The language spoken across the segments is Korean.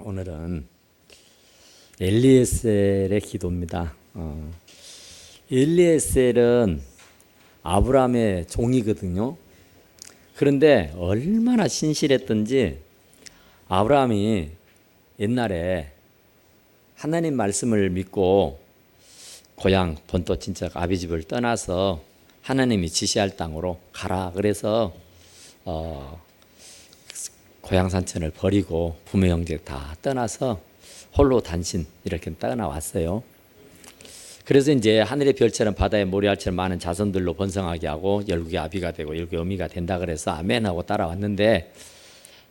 오늘은 엘리에셀의 기도입니다. 엘리에셀은 아브라함의 종이거든요. 그런데 얼마나 신실했던지 아브라함이 옛날에 하나님 말씀을 믿고 고향 본토 친척 아비집을 떠나서 하나님이 지시할 땅으로 가라 그래서 고향 산천을 버리고 부모 형제 다 떠나서 홀로 단신 이렇게 떠나왔어요. 그래서 이제 하늘의 별처럼 바다의 모래알처럼 많은 자손들로 번성하게 하고 열국의 아비가 되고 열국의 어미가 된다 그래서 아멘 하고 따라왔는데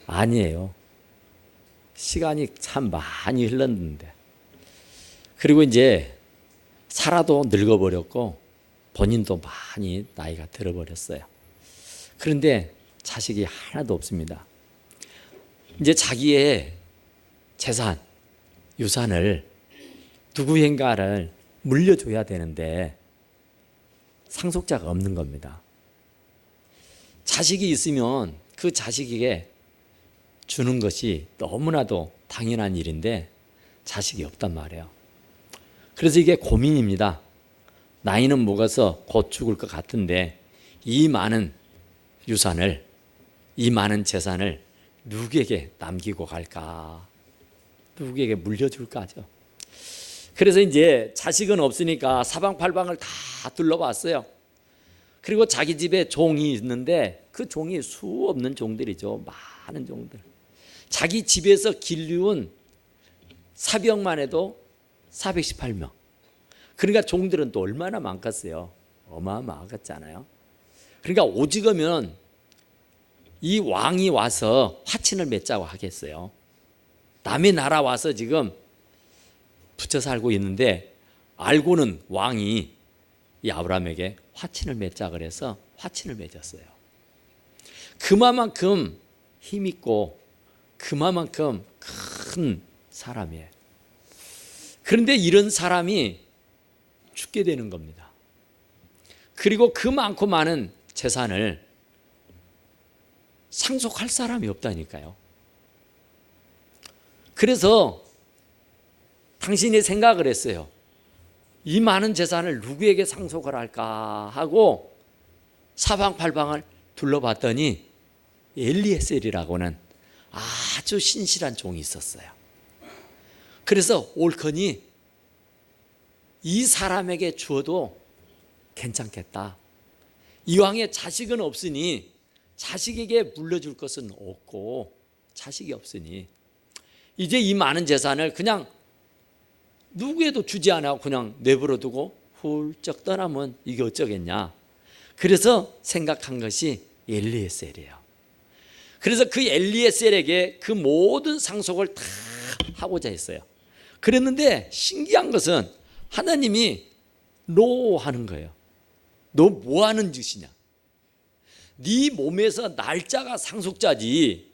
아니에요. 시간이 참 많이 흘렀는데, 그리고 이제 사라도 늙어버렸고 본인도 많이 나이가 들어버렸어요. 그런데 자식이 하나도 없습니다. 이제 자기의 재산, 유산을 누구인가를 물려줘야 되는데 상속자가 없는 겁니다. 자식이 있으면 그 자식에게 주는 것이 너무나도 당연한 일인데 자식이 없단 말이에요. 그래서 이게 고민입니다. 나이는 먹어서 곧 죽을 것 같은데 이 많은 유산을, 이 많은 재산을 누구에게 남기고 갈까? 누구에게 물려줄까 하죠. 그래서 이제 자식은 없으니까 사방팔방을 다 둘러봤어요. 그리고 자기 집에 종이 있는데 그 종이 수 없는 종들이죠. 많은 종들. 자기 집에서 길리운 사병만 해도 418명. 그러니까 종들은 또 얼마나 많겠어요. 어마어마하겠잖아요. 그러니까 오직으면 이 왕이 와서 화친을 맺자고 하겠어요. 남의 나라 와서 지금 붙여 살고 있는데 알고는 왕이 이 아브라함에게 화친을 맺자 그래서 화친을 맺었어요. 그만큼 힘있고 그만큼 큰 사람이에요. 그런데 이런 사람이 죽게 되는 겁니다. 그리고 그 많고 많은 재산을 상속할 사람이 없다니까요. 그래서 당신이 생각을 했어요. 이 많은 재산을 누구에게 상속을 할까 하고 사방팔방을 둘러봤더니 엘리에셀이라고는 아주 신실한 종이 있었어요. 그래서 옳거니 이 사람에게 주어도 괜찮겠다. 이왕에 자식은 없으니 자식에게 물려줄 것은 없고 자식이 없으니 이제 이 많은 재산을 그냥 누구에도 주지 않아 그냥 내버려 두고 훌쩍 떠나면 이게 어쩌겠냐. 그래서 생각한 것이 엘리에셀이에요. 그래서 그 엘리에셀에게 그 모든 상속을 다 하고자 했어요. 그랬는데 신기한 것은 하나님이 노 하는 거예요. 너 뭐 하는 짓이냐. 네 몸에서 날짜가 상속자지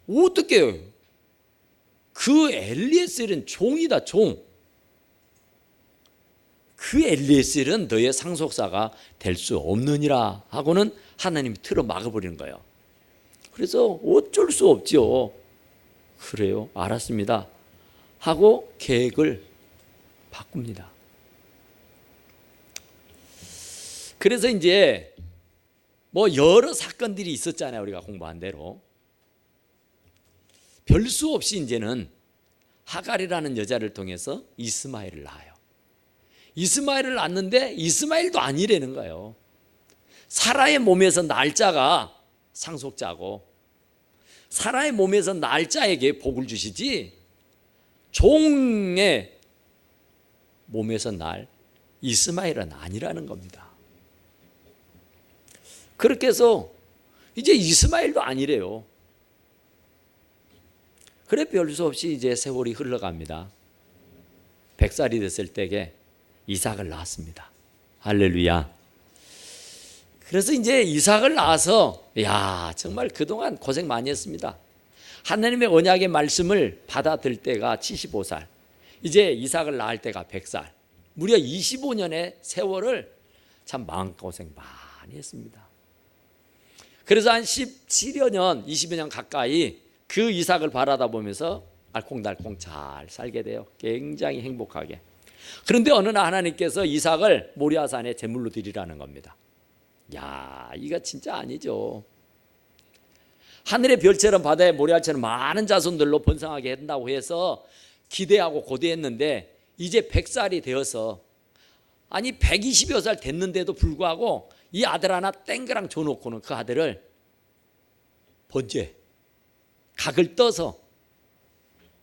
어떻게 그 엘리에셀은 종이다. 종. 그 엘리에셀은 너의 상속사가 될 수 없느니라 하고는 하나님이 틀어 막아버리는 거예요. 그래서 어쩔 수 없죠. 그래요, 알았습니다 하고 계획을 바꿉니다. 그래서 이제 뭐 여러 사건들이 있었잖아요. 우리가 공부한 대로 별 수 없이 이제는 하갈이라는 여자를 통해서 이스마엘을 낳아요. 이스마엘을 낳는데 이스마엘도 아니라는 거예요. 사라의 몸에서 날짜가 상속자고 사라의 몸에서 날짜에게 복을 주시지 종의 몸에서 날 이스마엘은 아니라는 겁니다. 그렇게 해서 이제 이스마엘도 아니래요. 그래 별 수 없이 이제 세월이 흘러갑니다. 100살이 됐을 때에 이삭을 낳았습니다. 할렐루야. 그래서 이제 이삭을 낳아서 정말 그동안 고생 많이 했습니다. 하나님의 언약의 말씀을 받아들 때가 75살, 이제 이삭을 낳을 때가 100살, 무려 25년의 세월을 참 마음고생 많이 했습니다. 그래서 한 17여 년, 20여 년 가까이 그 이삭을 바라다 보면서 알콩달콩 잘 살게 돼요. 굉장히 행복하게. 그런데 어느 날 하나님께서 이삭을 모리아산에 제물로 드리라는 겁니다. 야, 이거 진짜 아니죠. 하늘의 별처럼 바다의 모래알처럼 많은 자손들로 번성하게 한다고 해서 기대하고 고대했는데 이제 100살이 되어서, 아니 120여 살 됐는데도 불구하고 이 아들 하나 땡그랑 줘놓고는 그 아들을 번제, 각을 떠서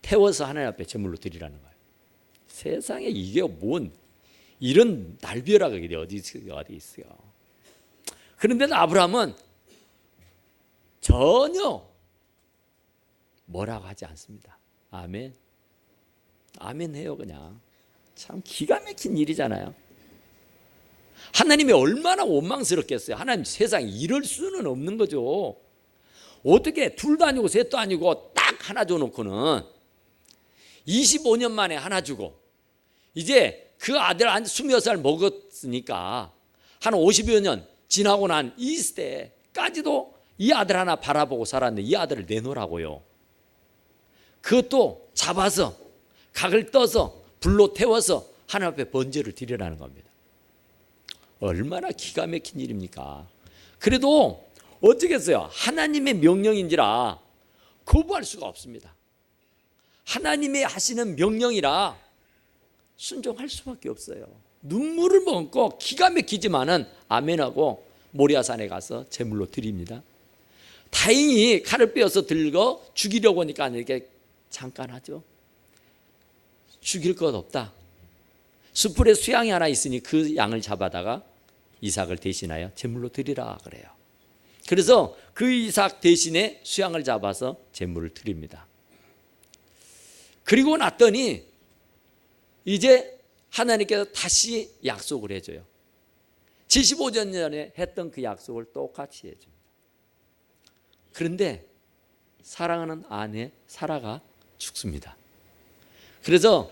태워서 하나님 앞에 제물로 드리라는 거예요. 세상에 이게 뭔 이런 날벼락이 어디 있어요. 그런데 아브라함은 전혀 뭐라고 하지 않습니다. 아멘. 아멘 해요. 그냥 참 기가 막힌 일이잖아요. 하나님이 얼마나 원망스럽겠어요. 하나님 세상에 이럴 수는 없는 거죠. 어떻게 둘도 아니고 셋도 아니고 딱 하나 줘놓고는 25년 만에 하나 주고, 이제 그 아들 한 20살 먹었으니까 한 50여 년 지나고 난 이 시대까지도 이 아들 하나 바라보고 살았는데 이 아들을 내놓으라고요. 그것도 잡아서 각을 떠서 불로 태워서 하나님 앞에 번제를 드리라는 겁니다. 얼마나 기가 막힌 일입니까? 그래도 어쩌겠어요. 하나님의 명령인지라 거부할 수가 없습니다. 하나님이 하시는 명령이라 순종할 수밖에 없어요. 눈물을 먹고 기가 막히지만은 아멘하고 모리아산에 가서 제물로 드립니다. 다행히 칼을 빼어서 들고 죽이려고 하니까 이렇게 잠깐 하죠. 죽일 것 없다. 수풀에 수양이 하나 있으니 그 양을 잡아다가 이삭을 대신하여 제물로 드리라 그래요. 그래서 그 이삭 대신에 수양을 잡아서 제물을 드립니다. 그리고 났더니 이제 하나님께서 다시 약속을 해줘요. 75년 전에 했던 그 약속을 똑같이 해줍니다. 그런데 사랑하는 아내 사라가 죽습니다. 그래서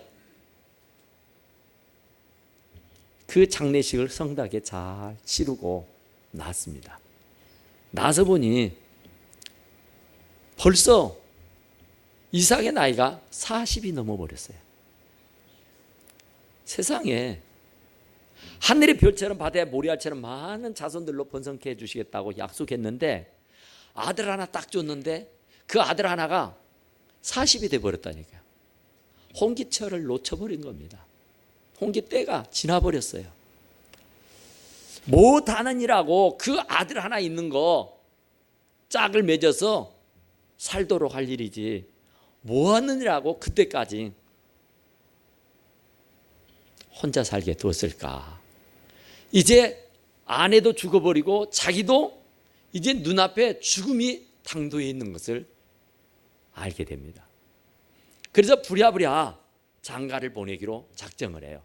그 장례식을 성하게 잘 치르고 났습니다. 나서 보니 벌써 이삭의 나이가 40이 넘어버렸어요. 세상에 하늘의 별처럼 바다의 모래알처럼 많은 자손들로 번성케 해주시겠다고 약속했는데 아들 하나 딱 줬는데 그 아들 하나가 40이 돼버렸다니까요. 홍기철을 놓쳐버린 겁니다. 홍기 때가 지나버렸어요. 못하느니라고 그 아들 하나 있는 거 짝을 맺어서 살도록 할 일이지 뭐하느니라고 그때까지 혼자 살게 두었을까. 이제 아내도 죽어버리고 자기도 이제 눈앞에 죽음이 당도해 있는 것을 알게 됩니다. 그래서 부랴부랴 장가를 보내기로 작정을 해요.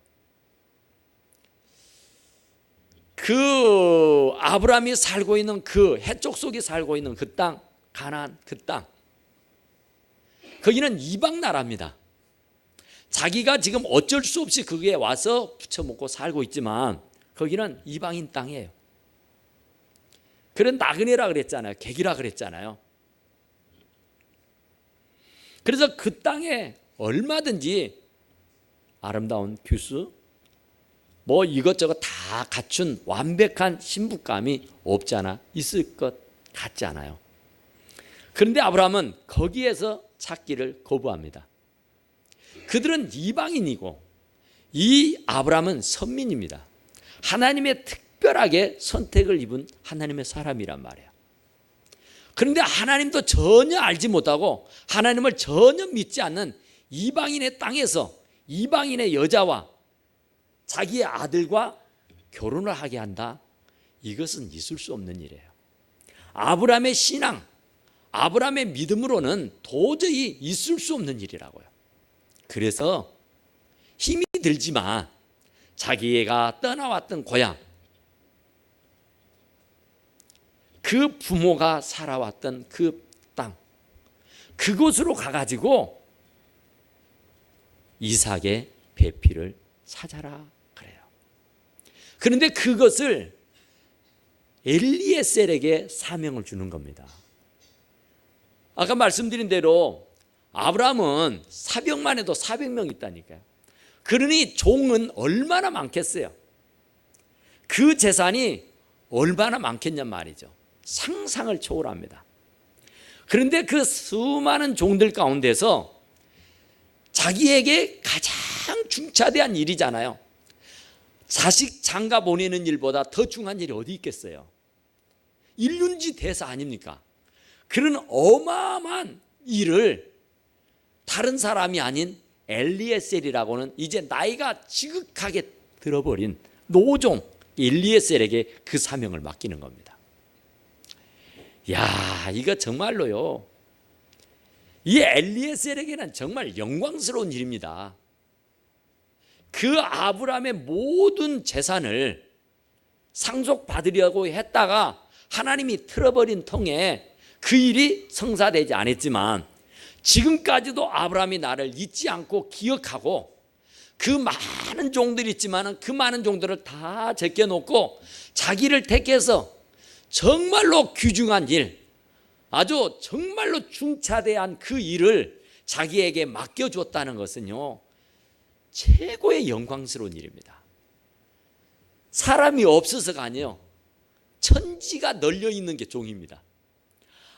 그 아브라함이 살고 있는 그 해쪽 속에 살고 있는 그 땅, 가나안 그 땅, 거기는 이방 나라입니다. 자기가 지금 어쩔 수 없이 거기에 와서 부쳐먹고 살고 있지만 거기는 이방인 땅이에요. 그런 나그네라 그랬잖아요. 객이라 그랬잖아요. 그래서 그 땅에 얼마든지 아름다운 뷰스, 뭐 이것저것 다 갖춘 완벽한 신부감이 없지 않아 있을 것 같지 않아요. 그런데 아브라함은 거기에서 찾기를 거부합니다. 그들은 이방인이고 이 아브라함은 선민입니다. 하나님의 특별하게 선택을 입은 하나님의 사람이란 말이에요. 그런데 하나님도 전혀 알지 못하고 하나님을 전혀 믿지 않는 이방인의 땅에서 이방인의 여자와 자기의 아들과 결혼을 하게 한다. 이것은 있을 수 없는 일이에요. 아브라함의 신앙, 아브라함의 믿음으로는 도저히 있을 수 없는 일이라고요. 그래서 힘이 들지만 자기가 떠나왔던 고향, 그 부모가 살아왔던 그 땅, 그곳으로 가가지고 이삭의 배필을 찾아라 그래요. 그런데 그것을 엘리에셀에게 사명을 주는 겁니다. 아까 말씀드린 대로 아브라함은 사병만 해도 400명 있다니까요. 그러니 종은 얼마나 많겠어요. 그 재산이 얼마나 많겠냔 말이죠. 상상을 초월합니다. 그런데 그 수많은 종들 가운데서 자기에게 가장 중차대한 일이잖아요. 자식 장가 보내는 일보다 더 중요한 일이 어디 있겠어요. 일륜지 대사 아닙니까? 그런 어마어마한 일을 다른 사람이 아닌 엘리에셀이라고는 이제 나이가 지극하게 들어버린 노종 엘리에셀에게 그 사명을 맡기는 겁니다. 야, 이거 정말로요, 이 엘리에셀에게는 정말 영광스러운 일입니다. 그 아브라함의 모든 재산을 상속받으려고 했다가 하나님이 틀어버린 통에 그 일이 성사되지 않았지만, 지금까지도 아브라함이 나를 잊지 않고 기억하고 그 많은 종들이 있지만 그 많은 종들을 다 제껴놓고 자기를 택해서 정말로 귀중한 일, 아주 정말로 중차대한 그 일을 자기에게 맡겨줬다는 것은요, 최고의 영광스러운 일입니다. 사람이 없어서가 아니에요. 천지가 널려 있는 게 종입니다.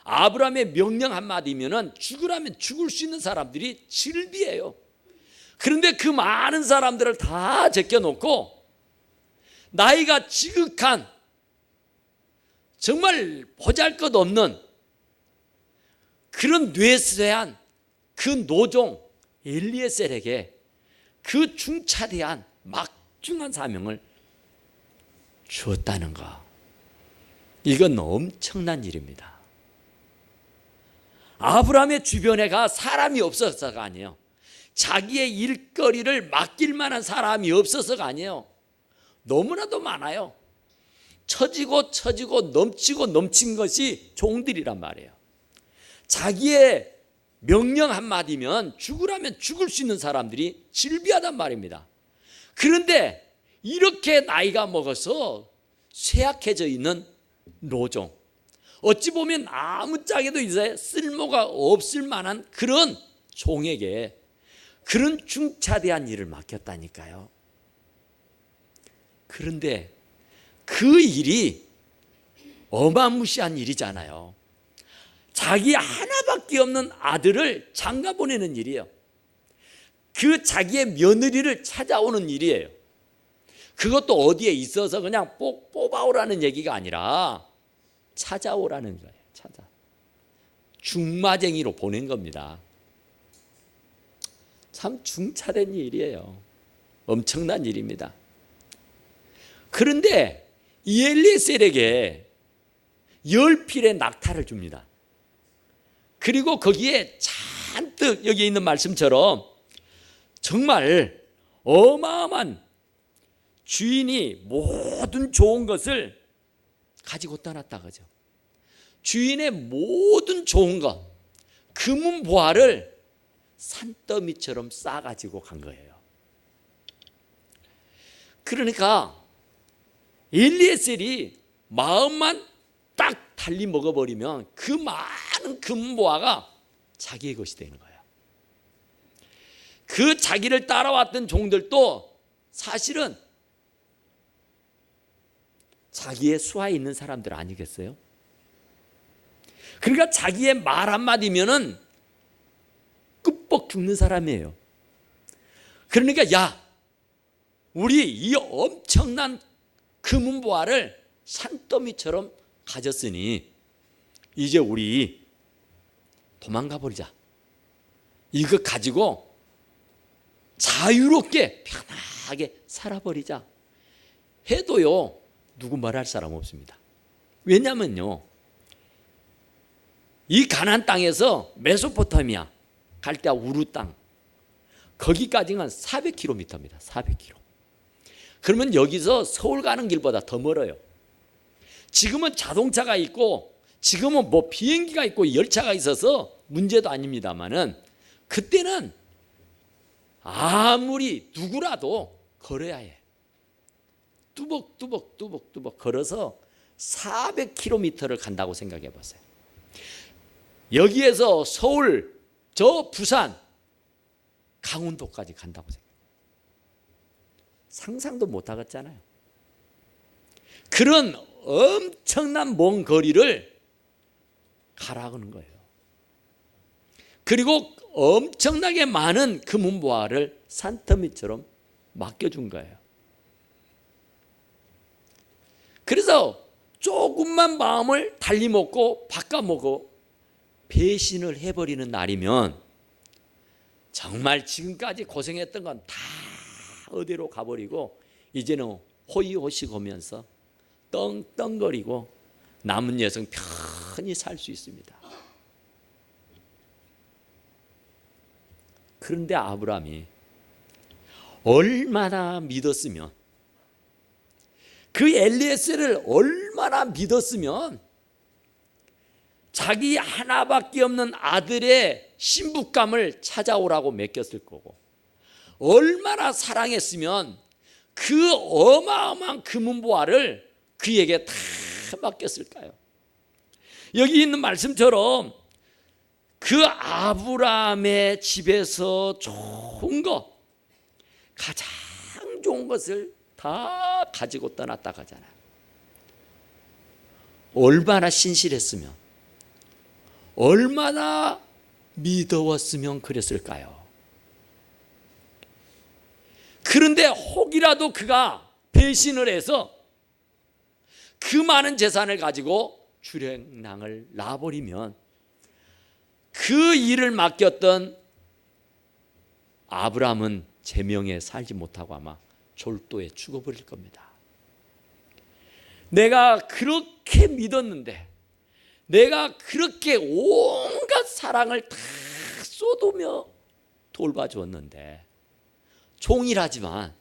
아브라함의 명령 한마디면 죽으라면 죽을 수 있는 사람들이 질비해요. 그런데 그 많은 사람들을 다 제껴놓고 나이가 지극한 정말 보잘것없는 그런 뇌세한 그 노종 엘리에셀에게 그 중차대한 막중한 사명을 주었다는 것, 이건 엄청난 일입니다. 아브라함의 주변에가 사람이 없어서가 아니에요. 자기의 일거리를 맡길 만한 사람이 없어서가 아니에요. 너무나도 많아요. 처지고 넘치고 넘친 것이 종들이란 말이에요. 자기의 명령 한마디면 죽으라면 죽을 수 있는 사람들이 질비하단 말입니다. 그런데 이렇게 나이가 먹어서 쇠약해져 있는 노종, 어찌 보면 아무짝에도 이제 쓸모가 없을 만한 그런 종에게 그런 중차대한 일을 맡겼다니까요. 그런데 그 일이 어마무시한 일이잖아요. 자기 하나밖에 없는 아들을 장가 보내는 일이에요. 그 자기의 며느리를 찾아오는 일이에요. 그것도 어디에 있어서 그냥 뽑아오라는 얘기가 아니라 찾아오라는 거예요. 중마쟁이로 보낸 겁니다. 참 중차된 일이에요. 엄청난 일입니다. 그런데 이 엘리에셀에게 10필의 낙타를 줍니다. 그리고 거기에 잔뜩 여기 있는 말씀처럼 정말 어마어마한 주인이 모든 좋은 것을 가지고 떠났다 그죠. 주인의 모든 좋은 것, 금은 보화를 산더미처럼 싸가지고 간 거예요. 그러니까 엘리에셀이 마음만 딱 달리 먹어버리면 그 많은 금은 보화가 자기의 것이 되는 거예요. 그 자기를 따라왔던 종들도 사실은 자기의 수하에 있는 사람들 아니겠어요? 그러니까 자기의 말 한마디면은 끝뻑 죽는 사람이에요. 그러니까 야, 우리 이 엄청난 금은보화를 산더미처럼 가졌으니 이제 우리 도망가 버리자. 이거 가지고 자유롭게 편하게 살아버리자 해도요, 누구 말할 사람 없습니다. 왜냐면요, 이 가나안 땅에서 메소포타미아 갈대아 우루 땅, 거기까지는 400km입니다. 400km. 그러면 여기서 서울 가는 길보다 더 멀어요. 지금은 자동차가 있고 지금은 뭐 비행기가 있고 열차가 있어서 문제도 아닙니다만은 그때는 아무리 누구라도 걸어야 해. 뚜벅뚜벅 걸어서 400km를 간다고 생각해 보세요. 여기에서 서울 저 부산, 강원도까지 간다고 생각해요. 상상도 못 하겠잖아요. 그런 엄청난 먼 거리를 가라는 거예요. 그리고 엄청나게 많은 금은보화를 산더미처럼 맡겨준 거예요. 그래서 조금만 마음을 달리먹고 바꿔먹고 배신을 해버리는 날이면 정말 지금까지 고생했던 건 다 어디로 가버리고 이제는 호의호식하면서 떵떵거리고 남은 여성 편히 살 수 있습니다. 그런데 아브라함이 얼마나 믿었으면, 그 엘리에셀을 얼마나 믿었으면 자기 하나밖에 없는 아들의 신부감을 찾아오라고 맡겼을 거고, 얼마나 사랑했으면 그 어마어마한 금은보화를 그에게 다 맡겼을까요? 여기 있는 말씀처럼 그 아브라함의 집에서 좋은 것, 가장 좋은 것을 다 가지고 떠났다 가잖아요. 얼마나 신실했으면, 얼마나 믿어왔으면 그랬을까요? 그런데 혹이라도 그가 배신을 해서 그 많은 재산을 가지고 주랭랑을 놔버리면 그 일을 맡겼던 아브라함은 제명에 살지 못하고 아마 졸도에 죽어버릴 겁니다. 내가 그렇게 믿었는데, 내가 그렇게 온갖 사랑을 다 쏟으며 돌봐주었는데, 종이라지만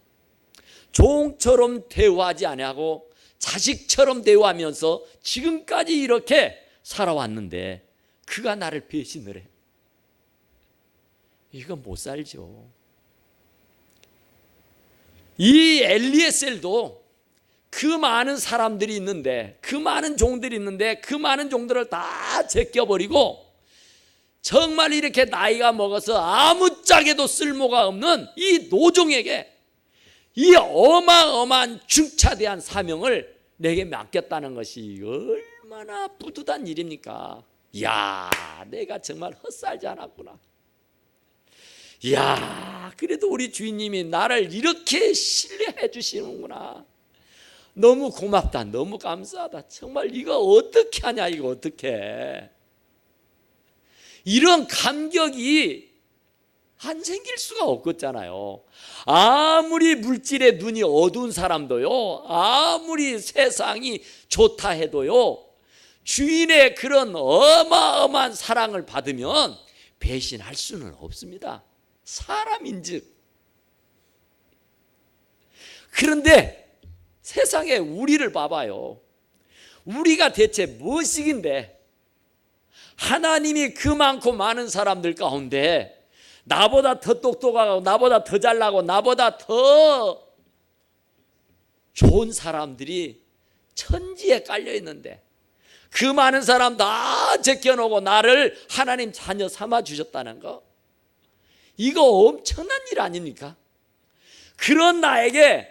종처럼 대우하지 아니하고 자식처럼 대우하면서 지금까지 이렇게 살아왔는데 그가 나를 배신을 해. 이건 못 살죠. 이 엘리에셀도 그 많은 사람들이 있는데, 그 많은 종들이 있는데 그 많은 종들을 다 제껴버리고 정말 이렇게 나이가 먹어서 아무짝에도 쓸모가 없는 이 노종에게 이 어마어마한 중차대한 사명을 내게 맡겼다는 것이 얼마나 뿌듯한 일입니까? 이야, 내가 정말 헛살지 않았구나. 이야, 그래도 우리 주인님이 나를 이렇게 신뢰해 주시는구나. 너무 고맙다, 너무 감사하다. 정말 이거 어떻게 하냐, 이거 어떻게 해. 이런 감격이 안 생길 수가 없겠잖아요. 아무리 물질에 눈이 어두운 사람도요, 아무리 세상이 좋다 해도요, 주인의 그런 어마어마한 사랑을 받으면 배신할 수는 없습니다. 사람인즉. 그런데 세상에 우리를 봐봐요. 우리가 대체 무엇이긴데 하나님이 그 많고 많은 사람들 가운데 나보다 더 똑똑하고 나보다 더 잘나고 나보다 더 좋은 사람들이 천지에 깔려 있는데 그 많은 사람 다 제껴놓고 나를 하나님 자녀 삼아 주셨다는 거, 이거 엄청난 일 아닙니까? 그런 나에게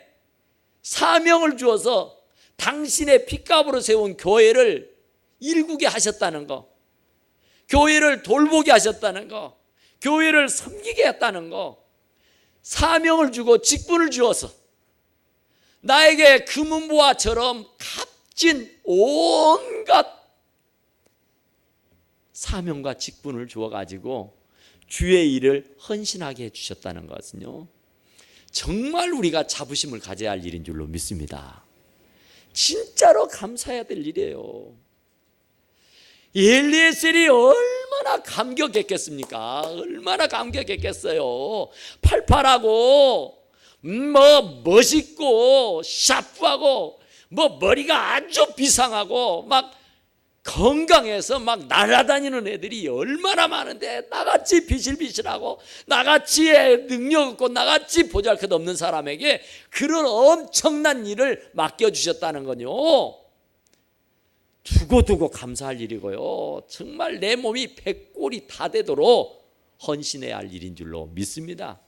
사명을 주어서 당신의 핏값으로 세운 교회를 일구게 하셨다는 거, 교회를 돌보게 하셨다는 거, 교회를 섬기게 했다는 거, 사명을 주고 직분을 주어서 나에게 금은보화처럼 값진 온갖 사명과 직분을 주어가지고 주의 일을 헌신하게 해주셨다는 것은요, 정말 우리가 자부심을 가져야 할 일인 줄로 믿습니다. 진짜로 감사해야 될 일이에요. 엘리에셀이 얼마나 감격했겠습니까? 얼마나 감격했겠어요. 팔팔하고 뭐 멋있고 샤프하고 뭐 머리가 아주 비상하고 막 건강해서 막 날아다니는 애들이 얼마나 많은데, 나같이 비실비실하고 나같이 능력 없고 나같이 보잘것없는 사람에게 그런 엄청난 일을 맡겨주셨다는 건요, 두고두고 감사할 일이고요, 정말 내 몸이 백골이 다 되도록 헌신해야 할 일인 줄로 믿습니다.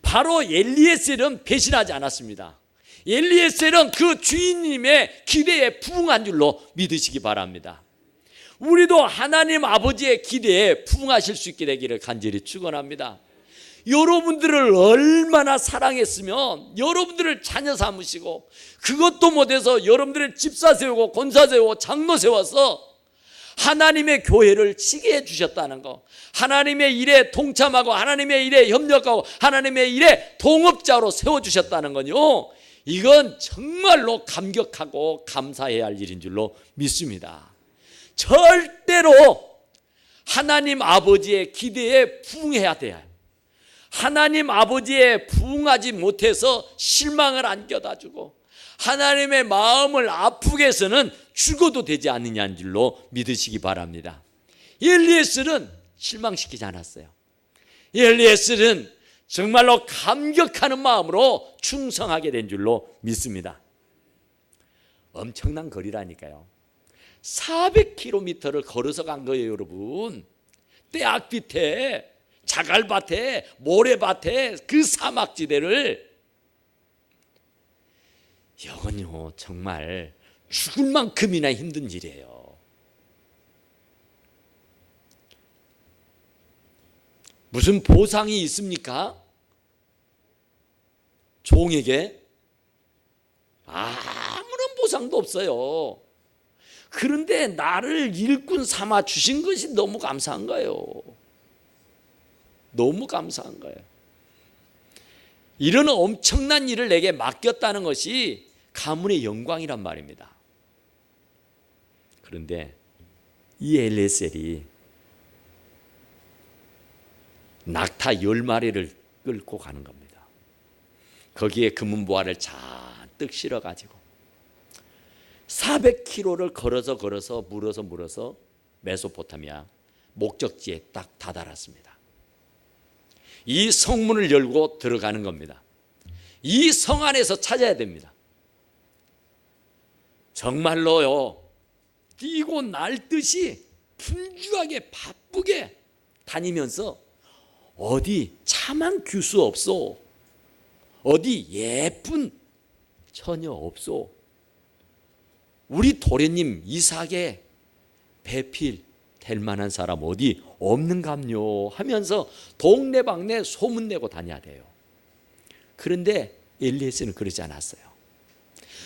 바로 엘리에셀은 배신하지 않았습니다. 엘리에셀은 그 주인님의 기대에 부응한 줄로 믿으시기 바랍니다. 우리도 하나님 아버지의 기대에 부응하실 수 있게 되기를 간절히 축원합니다. 여러분들을 얼마나 사랑했으면 여러분들을 자녀 삼으시고, 그것도 못해서 여러분들을 집사 세우고 권사 세우고 장로 세워서 하나님의 교회를 치게 해주셨다는 거, 하나님의 일에 동참하고 하나님의 일에 협력하고 하나님의 일에 동업자로 세워주셨다는 건요, 이건 정말로 감격하고 감사해야 할 일인 줄로 믿습니다. 절대로 하나님 아버지의 기대에 부응해야 돼요. 하나님 아버지에 부응하지 못해서 실망을 안겨다 주고 하나님의 마음을 아프게 해서는 죽어도 되지 않느냐는 줄로 믿으시기 바랍니다. 엘리에셀은 실망시키지 않았어요. 엘리에셀은 정말로 감격하는 마음으로 충성하게 된 줄로 믿습니다. 엄청난 거리라니까요. 400km를 걸어서 간 거예요, 여러분. 떼약빛에, 자갈밭에, 모래밭에, 그 사막지대를. 이건요 정말 죽을 만큼이나 힘든 일이에요. 무슨 보상이 있습니까? 종에게 아무런 보상도 없어요. 그런데 나를 일꾼 삼아 주신 것이 너무 감사한 거예요. 너무 감사한 거예요. 이런 엄청난 일을 내게 맡겼다는 것이 가문의 영광이란 말입니다. 그런데 이 엘리에셀이 낙타 10마리를 끌고 가는 겁니다. 거기에 금은보화를 잔뜩 실어가지고 400km를 걸어서 물어서 메소포타미아 목적지에 딱 다다랐습니다. 이 성문을 열고 들어가는 겁니다. 이 성 안에서 찾아야 됩니다. 정말로요, 뛰고 날듯이 분주하게 바쁘게 다니면서 어디 차만 규수 없소, 어디 예쁜 처녀 없소, 우리 도련님 이삭의 배필 될 만한 사람 어디 없는감요 하면서 동네방네 소문내고 다녀야 돼요. 그런데 엘리에셀은 그러지 않았어요.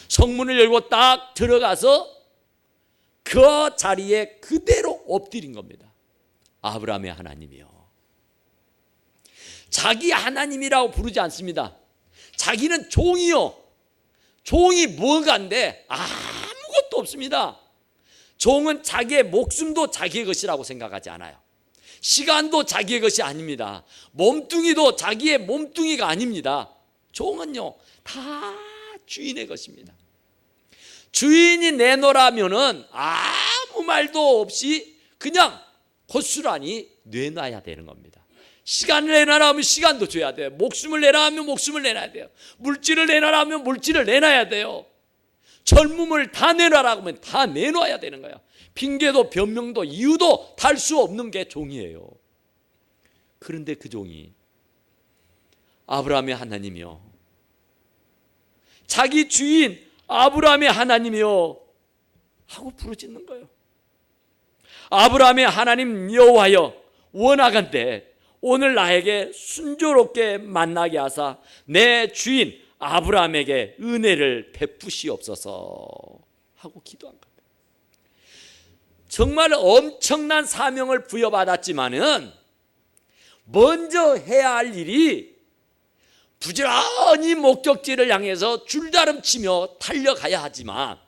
성문을 열고 딱 들어가서 그 자리에 그대로 엎드린 겁니다. 아브라함의 하나님이요. 자기 하나님이라고 부르지 않습니다. 자기는 종이요. 종이 뭐간데 아무것도 없습니다. 종은 자기의 목숨도 자기의 것이라고 생각하지 않아요. 시간도 자기의 것이 아닙니다. 몸뚱이도 자기의 몸뚱이가 아닙니다. 종은요 다 주인의 것입니다. 주인이 내놓으라면은 아무 말도 없이 그냥 고스란히 내놔야 되는 겁니다. 시간을 내놔라 하면 시간도 줘야 돼요. 목숨을 내놔 하면 목숨을 내놔야 돼요. 물질을 내놔라 하면 물질을 내놔야 돼요. 젊음을 다 내놔라 하면 다 내놔야 되는 거예요. 핑계도 변명도 이유도 달 수 없는 게 종이에요. 그런데 그 종이 아브라함의 하나님이요, 자기 주인 아브라함의 하나님이요 하고 부르짖는 거예요. 아브라함의 하나님 여호와여, 원하건대 오늘 나에게 순조롭게 만나게 하사 내 주인 아브라함에게 은혜를 베푸시옵소서 하고 기도한 겁니다. 정말 엄청난 사명을 부여받았지만은 먼저 해야 할 일이 부지런히 목적지를 향해서 줄다름치며 달려가야 하지만,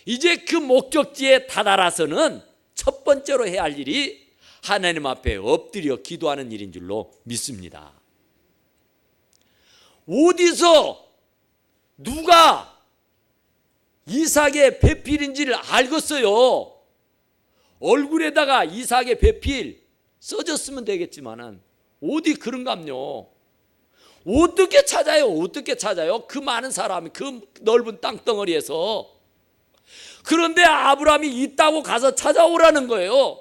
이제 그 목적지에 다다라서는 첫 번째로 해야 할 일이 하나님 앞에 엎드려 기도하는 일인 줄로 믿습니다. 어디서 누가 이삭의 배필인지를 알겠어요. 얼굴에다가 이삭의 배필 써졌으면 되겠지만은 어디 그런감요. 어떻게 찾아요? 어떻게 찾아요? 그 많은 사람이 그 넓은 땅덩어리에서. 그런데 아브라함이 있다고 가서 찾아오라는 거예요.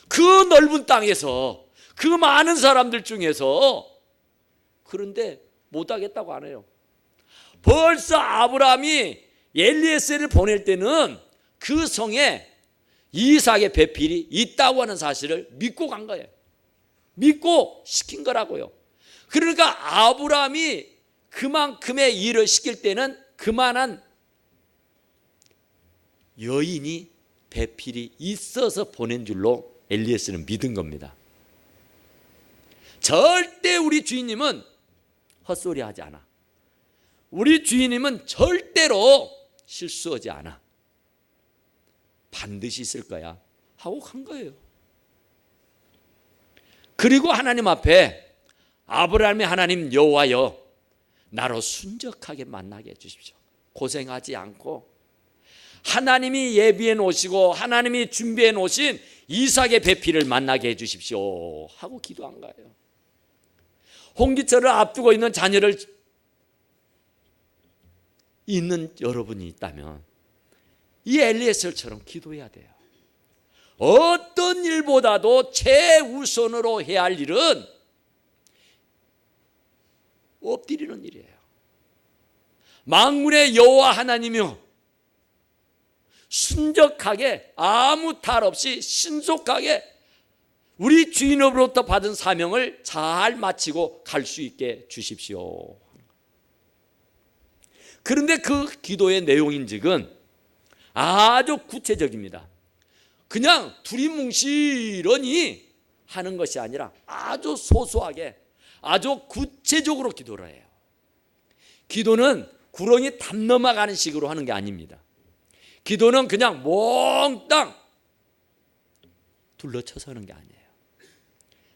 그 넓은 땅에서, 그 많은 사람들 중에서. 그런데 못하겠다고 안 해요. 벌써 아브라함이 엘리에셀을 보낼 때는 그 성에 이삭의 배필이 있다고 하는 사실을 믿고 간 거예요. 믿고 시킨 거라고요. 그러니까 아브라함이 그만큼의 일을 시킬 때는 그만한 여인이 배필이 있어서 보낸 줄로 엘리에셀은 믿은 겁니다. 절대 우리 주인님은 헛소리 하지 않아. 우리 주인님은 절대로 실수하지 않아. 반드시 있을 거야 하고 간 거예요. 그리고 하나님 앞에 아브라함의 하나님 여호와여, 나로 순적하게 만나게 해주십시오. 고생하지 않고 하나님이 예비해 놓으시고 하나님이 준비해 놓으신 이삭의 배필을 만나게 해주십시오 하고 기도한 거예요. 홍기철을 앞두고 있는 자녀를 있는 여러분이 있다면 이 엘리에셀처럼 기도해야 돼요. 어떤 일보다도 최우선으로 해야 할 일은 엎드리는 일이에요. 만군의 여호와 하나님이여, 순적하게 아무 탈 없이 신속하게 우리 주인으로부터 받은 사명을 잘 마치고 갈 수 있게 주십시오. 그런데 그 기도의 내용인즉은 아주 구체적입니다. 그냥 두리뭉실하니 하는 것이 아니라 아주 소소하게 아주 구체적으로 기도를 해요. 기도는 구렁이 담 넘어가는 식으로 하는 게 아닙니다. 기도는 그냥 몽땅 둘러쳐서 하는 게 아니에요.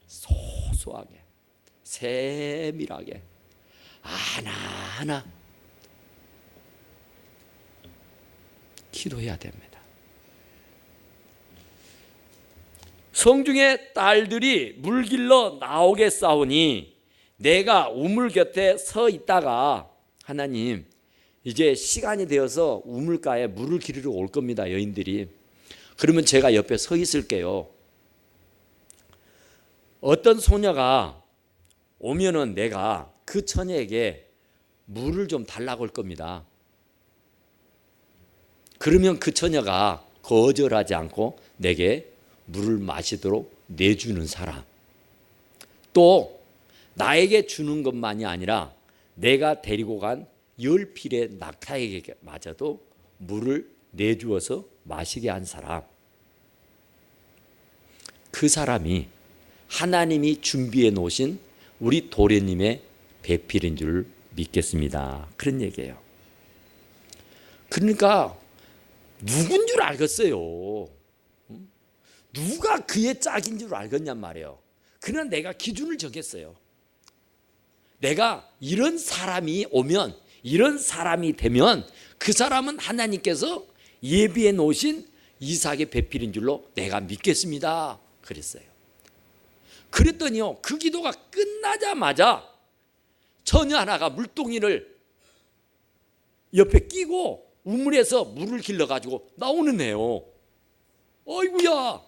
소소하게 세밀하게 하나하나 기도해야 됩니다. 성중의 딸들이 물길로 나오겠사오니 내가 우물 곁에 서 있다가, 하나님 이제 시간이 되어서 우물가에 물을 기르러 올 겁니다, 여인들이. 그러면 제가 옆에 서 있을게요. 어떤 소녀가 오면은 내가 그 처녀에게 물을 좀 달라고 할 겁니다. 그러면 그 처녀가 거절하지 않고 내게 물을 마시도록 내주는 사람, 또 나에게 주는 것만이 아니라 내가 데리고 간 10필의 낙타에게 마저도 물을 내주어서 마시게 한 사람, 그 사람이 하나님이 준비해 놓으신 우리 도련님의 배필인 줄 믿겠습니다. 그런 얘기예요. 그러니까 누군 줄 알겠어요. 누가 그의 짝인 줄 알겠냔 말이에요. 그냥 내가 기준을 정했어요. 내가 이런 사람이 오면, 이런 사람이 되면 그 사람은 하나님께서 예비해 놓으신 이삭의 배필인 줄로 내가 믿겠습니다. 그랬어요. 그랬더니요, 그 기도가 끝나자마자 처녀 하나가 물동이를 옆에 끼고 우물에서 물을 길러가지고 나오는 애요. 어이구야,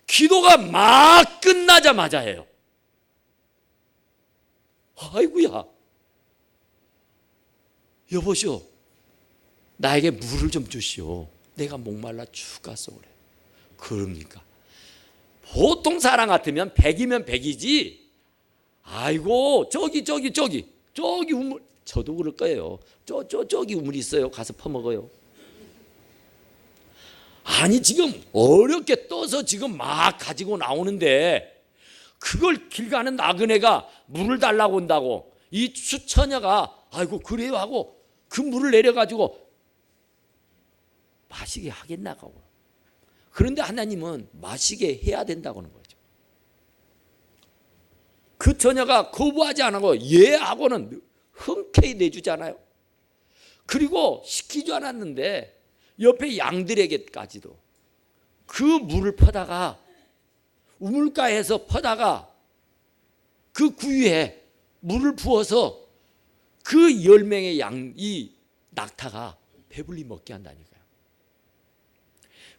기도가 막 끝나자마자 해요. 아이구야, 여보시오, 나에게 물을 좀 주시오. 내가 목말라 죽겠어. 그래. 그럽니까? 보통 사람 같으면 100이면 100이지. 아이고, 저기 우물, 저도 그럴 거예요. 저기 우물 있어요. 가서 퍼먹어요. 아니, 지금 어렵게 떠서 지금 막 가지고 나오는데 그걸 길 가는 나그네가 물을 달라고 온다고 이 수처녀가 아이고 그래요 하고 그 물을 내려가지고 마시게 하겠나고. 그런데 하나님은 마시게 해야 된다고 하는 거죠. 그 처녀가 거부하지 않고 예 하고는 흔쾌히 내주잖아요. 그리고 시키지 않았는데 옆에 양들에게까지도 그 물을 퍼다가 우물가에서 퍼다가 그 구유에 물을 부어서 그 10명의 이 낙타가 배불리 먹게 한다니까요.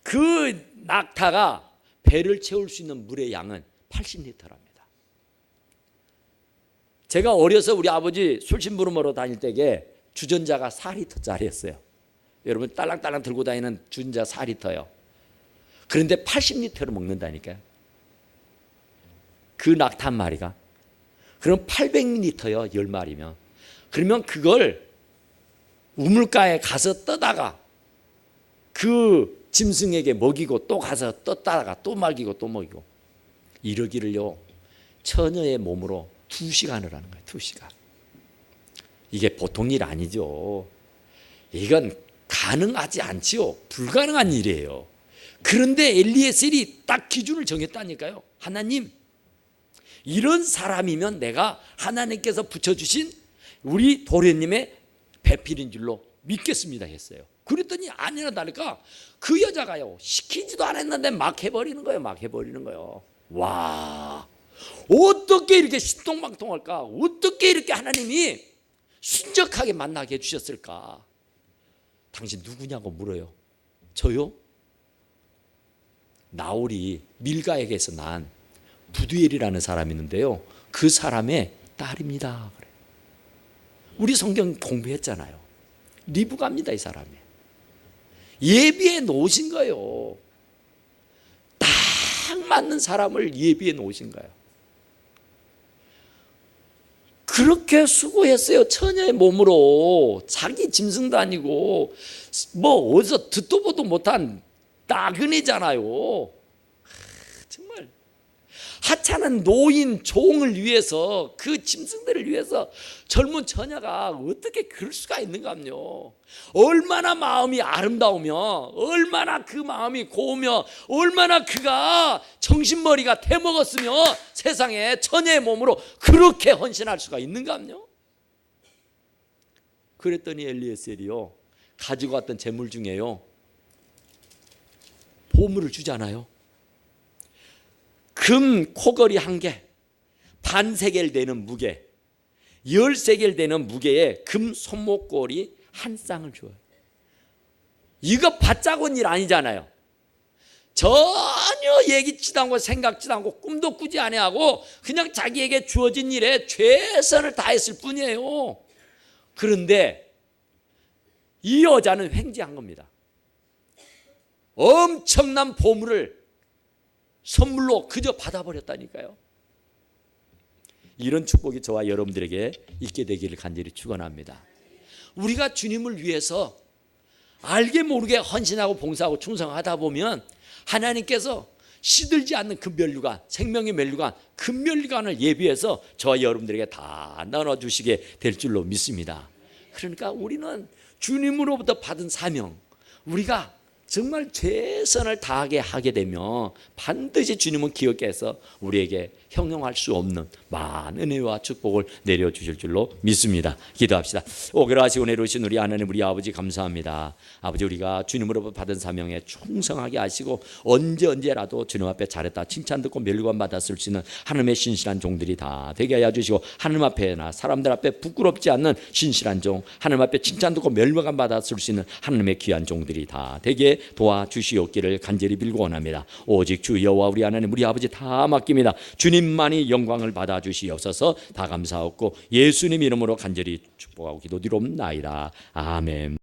그 낙타가 배를 채울 수 있는 물의 양은 80리터랍니다. 제가 어려서 우리 아버지 술심부름으로 다닐 때에 주전자가 4리터짜리였어요. 여러분 딸랑딸랑 들고 다니는 주전자 4리터요. 그런데 80리터를 먹는다니까요. 그 낙타 한 마리가. 그럼 800리터요. 10마리면. 그러면 그걸 우물가에 가서 떠다가 그 짐승에게 먹이고 또 가서 떴다가 또 먹이고 또 먹이고 이러기를요. 처녀의 몸으로 2시간을 하는 거예요. 2시간. 이게 보통 일 아니죠. 이건 가능하지 않지요. 불가능한 일이에요. 그런데 엘리에셀이 딱 기준을 정했다니까요. 하나님, 이런 사람이면 내가 하나님께서 붙여주신 우리 도련님의 배필인 줄로 믿겠습니다 했어요. 그랬더니 아니나 다를까 그 여자가요, 시키지도 않았는데 막 해버리는 거예요. 막 해버리는 거예요. 와, 어떻게 이렇게 신통방통할까? 어떻게 이렇게 하나님이 순적하게 만나게 해주셨을까? 당신 누구냐고 물어요. 저요? 나홀이 밀가에게서 난 부두엘이라는 사람이 있는데요, 그 사람의 딸입니다. 그래. 우리 성경 공부했잖아요. 리브가입니다. 이 사람이 예비해 놓으신 거예요. 딱 맞는 사람을 예비해 놓으신 거예요. 그렇게 수고했어요. 처녀의 몸으로. 자기 짐승도 아니고 뭐 어디서 듣도 보도 못한 나그네잖아요. 정말 하찮은 노인 종을 위해서, 그 짐승들을 위해서 젊은 처녀가 어떻게 그럴 수가 있는가요? 얼마나 마음이 아름다우며, 얼마나 그 마음이 고우며, 얼마나 그가 정신머리가 대먹었으며 세상에 처녀의 몸으로 그렇게 헌신할 수가 있는가요? 그랬더니 엘리에셀이요, 가지고 왔던 재물 중에요 보물을 주잖아요. 금 코걸이 1개, 반세겔 되는 무게, 10세겔 되는 무게의 금 손목걸이 1쌍을 줘요. 이거 바짝 온 일 아니잖아요. 전혀 예기치도 않고 생각지도 않고 꿈도 꾸지 아니하고 그냥 자기에게 주어진 일에 최선을 다했을 뿐이에요. 그런데 이 여자는 횡재한 겁니다. 엄청난 보물을 선물로 그저 받아버렸다니까요. 이런 축복이 저와 여러분들에게 있게 되기를 간절히 축원합니다. 우리가 주님을 위해서 알게 모르게 헌신하고 봉사하고 충성하다 보면 하나님께서 시들지 않는 그 면류관, 생명의 면류관, 그 면류관을 예비해서 저와 여러분들에게 다 나눠주시게 될 줄로 믿습니다. 그러니까 우리는 주님으로부터 받은 사명, 우리가 정말 최선을 다하게 하게 되면 반드시 주님은 기억해 서 우리에게 형용할 수 없는 많은 은혜와 축복을 내려주실 줄로 믿습니다. 기도합시다. 오그라시고 내려오신 우리 하나님, 우리 아버지 감사합니다. 아버지, 우리가 주님으로부터 받은 사명에 충성하게 하시고 언제라도 주님 앞에 잘했다 칭찬 듣고 멸관 받았을 수 있는 하나님의 신실한 종들이 다 되게 하여 주시고, 하나님 앞에나 사람들 앞에 부끄럽지 않는 신실한 종, 하나님 앞에 칭찬 듣고 멸관 받았을 수 있는 하나님의 귀한 종들이 다 되게 도와주시옵기를 간절히 빌고 원합니다. 오직 주 여호와 우리 하나님, 우리 아버지 다 맡깁니다. 주님만이 영광을 받아주시옵소서. 다 감사하고 예수님 이름으로 간절히 축복하고 기도드리옵나이다. 아멘.